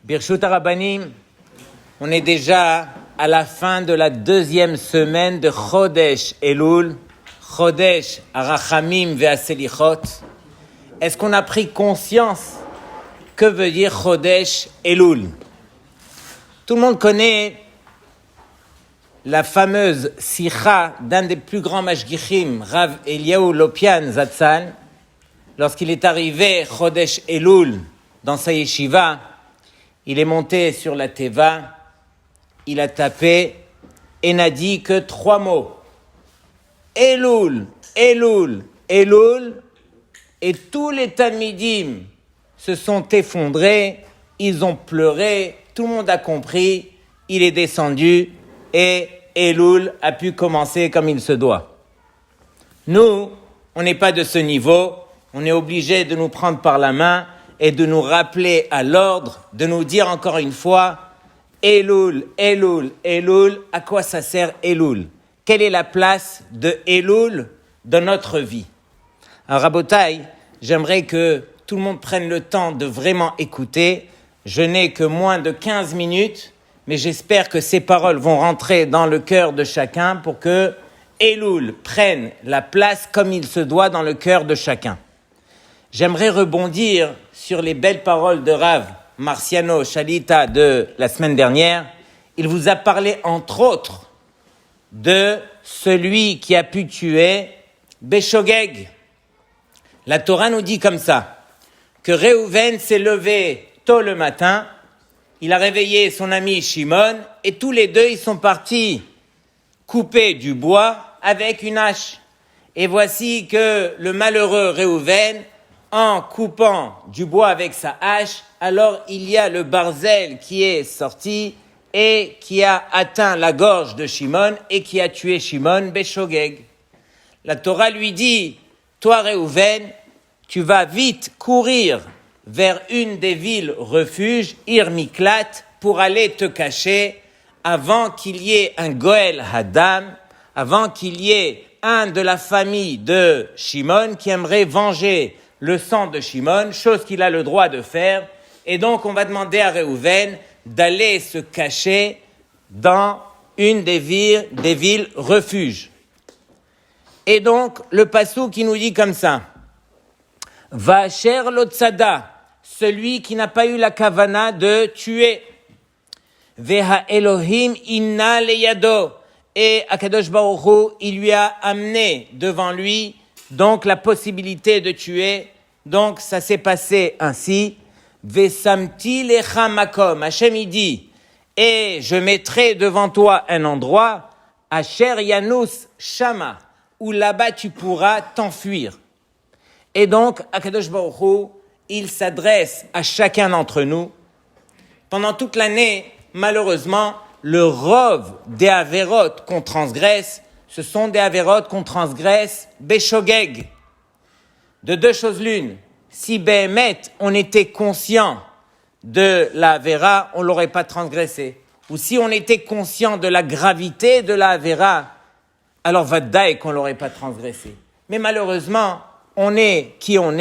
Birshut HaRabbanim, on est déjà à la fin de la deuxième semaine de Chodesh Elul, Chodesh HaRachamim ve'Aselichot. Est-ce qu'on a pris conscience que veut dire Chodesh Elul? Tout le monde connaît la fameuse sikha d'un des plus grands mashgichim, Rav Eliyahu Lopian Zatzal, lorsqu'il est arrivé Chodesh Elul dans sa yeshiva. Il est monté sur la teva, il a tapé et n'a dit que 3 mots. Elul, Elul, Elul. Et tous les talmidim se sont effondrés, ils ont pleuré, tout le monde a compris, il est descendu et Elul a pu commencer comme il se doit. Nous, on n'est pas de ce niveau, on est obligé de nous prendre par la main et de nous rappeler à l'ordre, de nous dire encore une fois, Elul, Elul, Elul, à quoi ça sert Elul? Quelle est la place de Elul dans notre vie? Alors, Rabotai, j'aimerais que tout le monde prenne le temps de vraiment écouter. Je n'ai que moins de 15 minutes, mais j'espère que ces paroles vont rentrer dans le cœur de chacun pour que Elul prenne la place comme il se doit dans le cœur de chacun. J'aimerais rebondir sur les belles paroles de Rav Marciano Shalita de la semaine dernière. Il vous a parlé entre autres de celui qui a pu tuer Béchogeg. La Torah nous dit comme ça, que Réhouven s'est levé tôt le matin, il a réveillé son ami Shimon et tous les deux ils sont partis couper du bois avec une hache. Et voici que le malheureux Réhouven, en coupant du bois avec sa hache, alors il y a le barzel qui est sorti et qui a atteint la gorge de Shimon et qui a tué Shimon Béchogeg. La Torah lui dit, toi Réhouven, tu vas vite courir vers une des villes refuges, Ir Miklat, pour aller te cacher avant qu'il y ait un Goel Hadam, avant qu'il y ait un de la famille de Shimon qui aimerait venger le sang de Shimon, chose qu'il a le droit de faire. Et donc, on va demander à Réhouven d'aller se cacher dans une des villes refuges. Et donc, le passou qui nous dit comme ça, Vacher Lotzada, celui qui n'a pas eu la kavana de tuer. Veha Elohim inna leyado. Et Akadosh Baruch Hu, il lui a amené devant lui donc la possibilité de tuer. Donc ça s'est passé ainsi. Vesamti lecha makom. Hachem il dit, et je mettrai devant toi un endroit, Asher Yanus Shama, où là-bas tu pourras t'enfuir. Et donc, Akadosh Baruch Hu, il s'adresse à chacun d'entre nous. Pendant toute l'année, malheureusement, le rov des averot qu'on transgresse, ce sont des averot qu'on transgresse Béchogeg. De deux choses l'une, si Béhémet, on était conscient de la avéra, on ne l'aurait pas transgressé. Ou si on était conscient de la gravité de la avéra, alors Vaddaï qu'on ne l'aurait pas transgressé. Mais malheureusement, on est qui on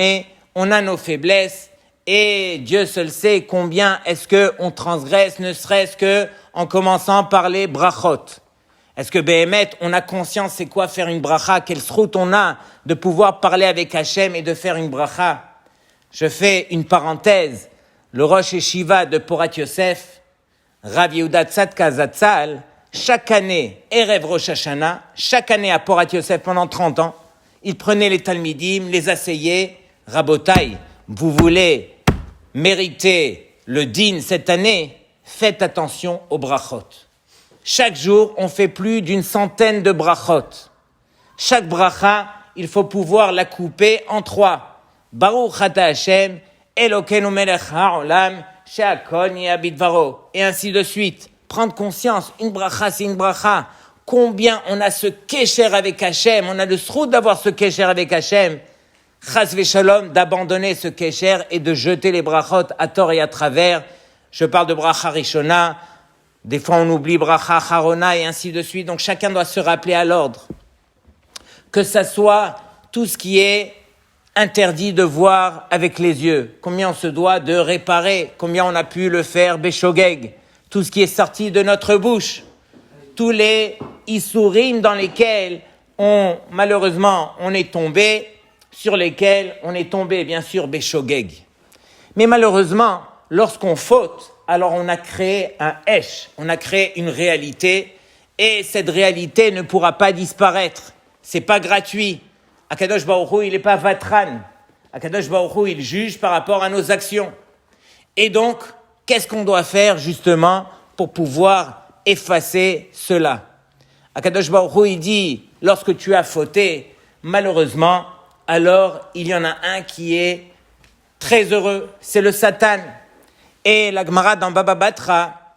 a nos faiblesses, et Dieu seul sait combien est-ce qu'on transgresse, ne serait-ce que en commençant par les brachot. Est-ce que Béhémet, on a conscience c'est quoi faire une bracha, quelle srout on a de pouvoir parler avec Hachem et de faire une bracha? Je fais une parenthèse. Le Rosh Yeshiva de Porat Yosef, Rav Yehuda Tzadka Zatzal, chaque année, Erev Rosh Hashanah, chaque année à Porat Yosef pendant 30 ans, il prenait les talmidim, les asseyait, Rabotai, vous voulez mériter le din cette année, faites attention aux brachot. Chaque jour, on fait plus d'une centaine de brachot. Chaque bracha, il faut pouvoir la couper en 3. Baruch Ata Hashem, Elokeinu melech ha'olam, she'akol nהיה bidvaro. Et ainsi de suite. Prendre conscience, une bracha, c'est une bracha. Combien on a ce kécher avec Hachem, on a le sroud d'avoir ce kécher avec Hachem. Chas v'shalom, d'abandonner ce kécher et de jeter les brachot à tort et à travers. Je parle de bracha rishona, des fois on oublie bracha harona et ainsi de suite. Donc chacun doit se rappeler à l'ordre. Que ça soit tout ce qui est interdit de voir avec les yeux, combien on se doit de réparer, combien on a pu le faire béchogeg, tout ce qui est sorti de notre bouche, tous les issourim dans lesquels malheureusement on est tombé, sur lesquels on est tombé bien sûr béchogeg. Mais malheureusement, lorsqu'on faute, alors on a créé un esh, on a créé une réalité, et cette réalité ne pourra pas disparaître. C'est pas gratuit. Akadosh Baruch Hu, il n'est pas vatran. Akadosh Baruch Hu, il juge par rapport à nos actions. Et donc, qu'est-ce qu'on doit faire justement pour pouvoir effacer cela? Akadosh Baruch Hu, il dit, lorsque tu as fauté, malheureusement, alors il y en a un qui est très heureux, c'est le Satan. Et la Gemara dans Baba Batra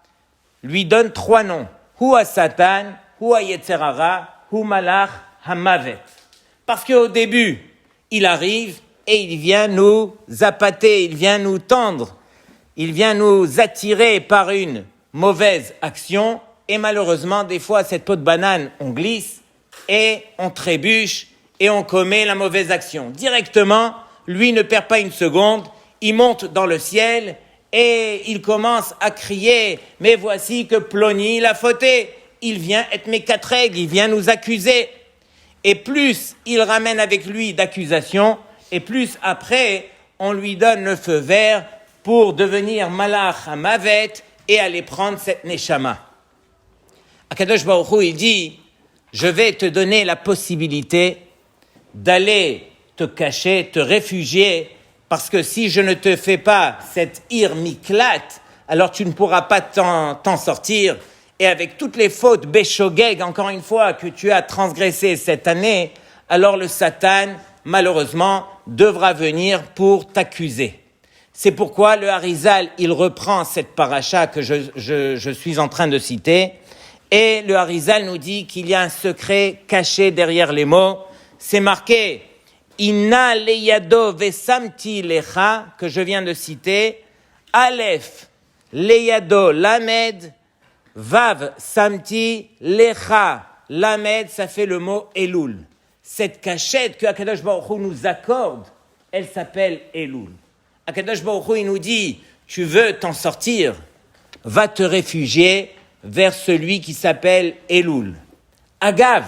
lui donne 3 noms. Hua Satan, Hua Yetzer Hara, Hu Malach Hamavet. Parce qu'au début, il arrive et il vient nous appâter, il vient nous tendre, il vient nous attirer par une mauvaise action. Et malheureusement, des fois, cette peau de banane, on glisse et on trébuche et on commet la mauvaise action. Directement, lui ne perd pas une seconde, il monte dans le ciel et il commence à crier « Mais voici que Ploni l'a fauté, il vient être mes 4 règles, il vient nous accuser. » Et plus il ramène avec lui d'accusations, et plus après, on lui donne le feu vert pour devenir Malach Hamavet et aller prendre cette Neshama. Akadosh Baruch Hu, il dit « Je vais te donner la possibilité d'aller te cacher, te réfugier, parce que si je ne te fais pas cette ir miklat, alors tu ne pourras pas t'en sortir. Et avec toutes les fautes béchogeg, encore une fois, que tu as transgressées cette année, alors le Satan, malheureusement, devra venir pour t'accuser. » C'est pourquoi le Harizal, il reprend cette paracha que je suis en train de citer, et le Harizal nous dit qu'il y a un secret caché derrière les mots. C'est marqué Inna leyado vesamti lecha, que je viens de citer, Aleph leyado lamed, Vav samti lecha, lamed, ça fait le mot Elul. Cette cachette que Akadosh Baruch Hu nous accorde, elle s'appelle Elul. Akadosh Baruch Hu, il nous dit, tu veux t'en sortir, va te réfugier vers celui qui s'appelle Elul. Agav,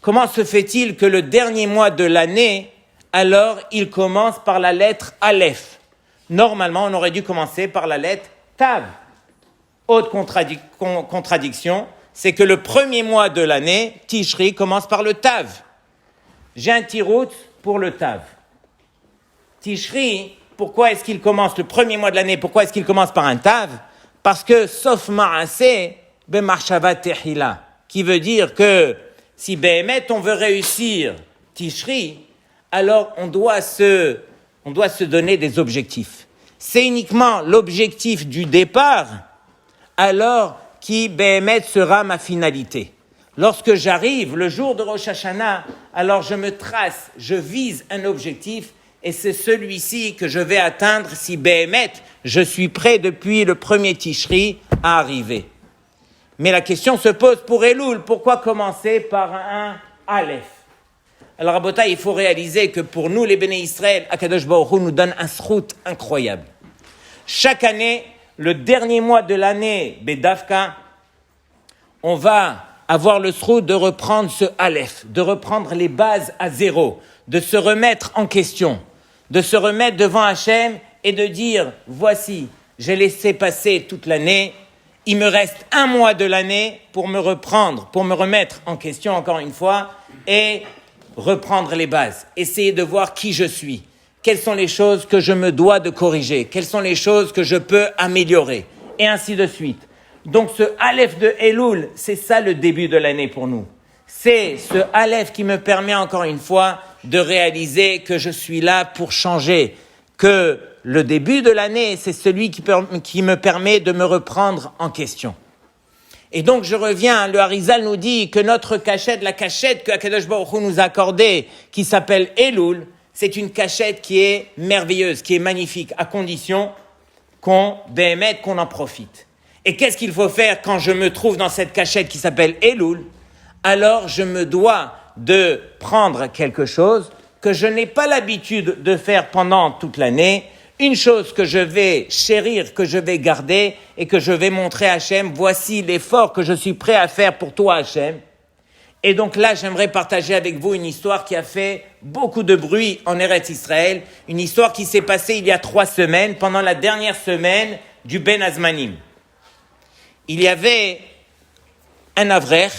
comment se fait-il que le dernier mois de l'année, alors il commence par la lettre Aleph? Normalement, on aurait dû commencer par la lettre Tav. Autre contradiction, c'est que le premier mois de l'année, Tishri, commence par le Tav. J'ai un tirout pour le Tav. Tishri, pourquoi est-ce qu'il commence le premier mois de l'année? Pourquoi est-ce qu'il commence par un Tav? Parce que, sauf Ma'aseh, B'marshava Tehila, qui veut dire que si Behemet, on veut réussir Tishri, alors on doit se donner des objectifs. C'est uniquement l'objectif du départ, alors qui Behemet sera ma finalité. Lorsque j'arrive le jour de Rosh Hashanah, alors je me trace, je vise un objectif, et c'est celui-ci que je vais atteindre si Behemet, je suis prêt depuis le premier Tishri à arriver. Mais la question se pose pour Elul, pourquoi commencer par un Aleph? Alors, Rabotai, il faut réaliser que pour nous, les Béné Israël, Akadosh Baruch Hu nous donne un srout incroyable. Chaque année, le dernier mois de l'année, Bedavka, on va avoir le srout de reprendre ce Aleph, de reprendre les bases à zéro, de se remettre en question, de se remettre devant Hachem et de dire, voici, j'ai laissé passer toute l'année, il me reste un mois de l'année pour me reprendre, pour me remettre en question encore une fois et reprendre les bases. Essayer de voir qui je suis. Quelles sont les choses que je me dois de corriger? Quelles sont les choses que je peux améliorer? Et ainsi de suite. Donc ce Aleph de Elul, c'est ça le début de l'année pour nous. C'est ce Aleph qui me permet encore une fois de réaliser que je suis là pour changer, que le début de l'année, c'est celui qui me permet de me reprendre en question. Et donc je reviens, le Harizal nous dit que notre cachette, la cachette que Akadosh Baruch Hu nous a accordée, qui s'appelle Elul, c'est une cachette qui est merveilleuse, qui est magnifique, à condition qu'on en profite. Et qu'est-ce qu'il faut faire quand je me trouve dans cette cachette qui s'appelle Elul? Alors je me dois de prendre quelque chose que je n'ai pas l'habitude de faire pendant toute l'année, une chose que je vais chérir, que je vais garder et que je vais montrer à Hachem, voici l'effort que je suis prêt à faire pour toi Hachem. Et donc là, j'aimerais partager avec vous une histoire qui a fait beaucoup de bruit en Eretz Israël, une histoire qui s'est passée il y a 3 semaines, pendant la dernière semaine du Ben Azmanim. Il y avait un Avrer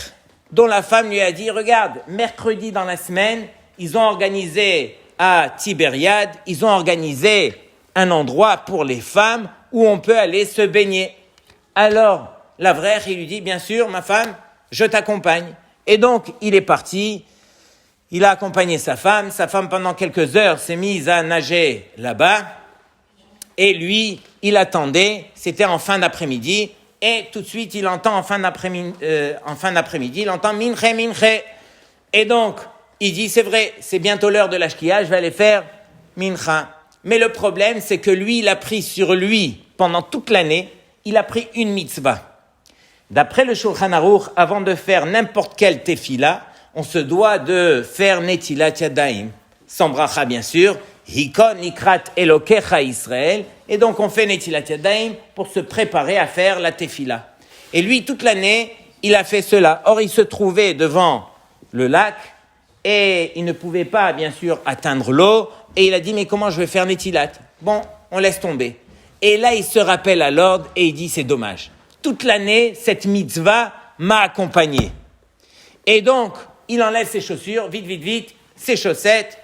dont la femme lui a dit, regarde, mercredi dans la semaine, ils ont organisé à Tibériade, ils ont organisé un endroit pour les femmes où on peut aller se baigner. Alors, l'Avrer, il lui dit, bien sûr, ma femme, je t'accompagne. Et donc, il est parti, il a accompagné sa femme pendant quelques heures s'est mise à nager là-bas, et lui, il attendait, c'était en fin d'après-midi, et tout de suite, il entend en fin d'après-midi, il entend « minche, minche ». Et donc, il dit « c'est vrai, c'est bientôt l'heure de l'ashkia, je vais aller faire mincha ». Mais le problème, c'est que lui, il a pris sur lui, pendant toute l'année, il a pris une mitzvah. D'après le Shulchan Aruch, avant de faire n'importe quelle tefila, on se doit de faire netilat yadayim, sans bracha bien sûr, hikon nikrat elokecha Israël, et donc on fait netilat yadayim pour se préparer à faire la tefila. Et lui, toute l'année, il a fait cela. Or, il se trouvait devant le lac, et il ne pouvait pas, bien sûr, atteindre l'eau, et il a dit, mais comment je vais faire netilat ? Bon, on laisse tomber. Et là, il se rappelle à l'ordre, et il dit, c'est dommage. Toute l'année, cette mitzvah m'a accompagné. Et donc, il enlève ses chaussures, vite, ses chaussettes,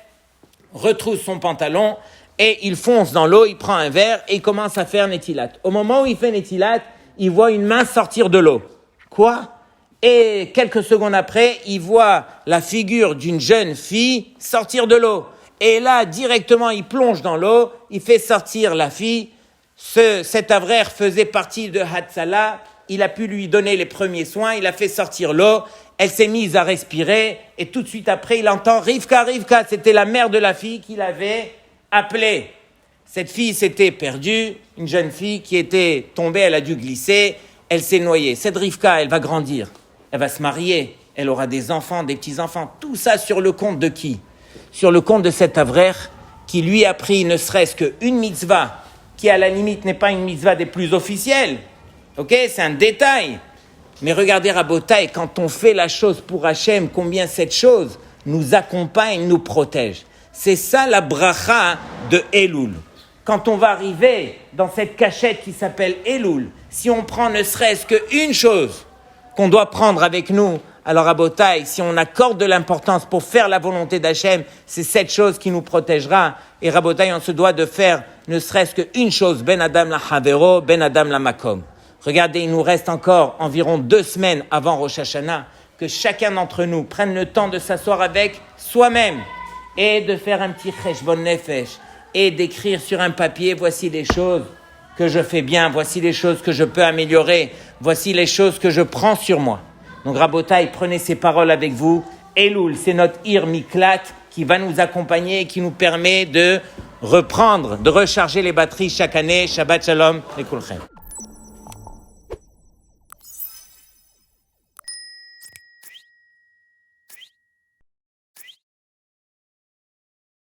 retrousse son pantalon, et il fonce dans l'eau, il prend un verre, et il commence à faire netilat. Au moment où il fait netilat, il voit une main sortir de l'eau. Quoi ? Et quelques secondes après, il voit la figure d'une jeune fille sortir de l'eau. Et là, directement, il plonge dans l'eau, il fait sortir la fille. Cet Avrer faisait partie de Hatzalah, il a pu lui donner les premiers soins, il a fait sortir l'eau, elle s'est mise à respirer, et tout de suite après, il entend Rivka, c'était la mère de la fille qu'il avait appelée. Cette fille s'était perdue, une jeune fille qui était tombée, elle a dû glisser, elle s'est noyée. Cette Rivka, elle va grandir, elle va se marier, elle aura des enfants, des petits-enfants, tout ça sur le compte de qui ? Sur le compte de cet Avrer qui lui a pris ne serait-ce qu'une mitzvah, qui à la limite n'est pas une mitzvah des plus officielles, ok, c'est un détail. Mais regardez Rabotai, quand on fait la chose pour Hachem, combien cette chose nous accompagne, nous protège. C'est ça la bracha de Elul. Quand on va arriver dans cette cachette qui s'appelle Elul, si on prend ne serait-ce qu'une chose qu'on doit prendre avec nous, alors Rabotai, si on accorde de l'importance pour faire la volonté d'Hachem, c'est cette chose qui nous protégera. Et Rabotai, on se doit de faire ne serait-ce qu'une chose, Ben Adam la Havero, Ben Adam la Makom. Regardez, il nous reste encore environ 2 semaines avant Rosh Hashanah, que chacun d'entre nous prenne le temps de s'asseoir avec soi-même et de faire un petit cheshbon nefesh et d'écrire sur un papier, voici les choses que je fais bien, voici les choses que je peux améliorer, voici les choses que je prends sur moi. Donc Rabotai, prenez ces paroles avec vous. Elul, c'est notre Ir Miklat qui va nous accompagner et qui nous permet de reprendre, de recharger les batteries chaque année. Shabbat Shalom et Kulchem.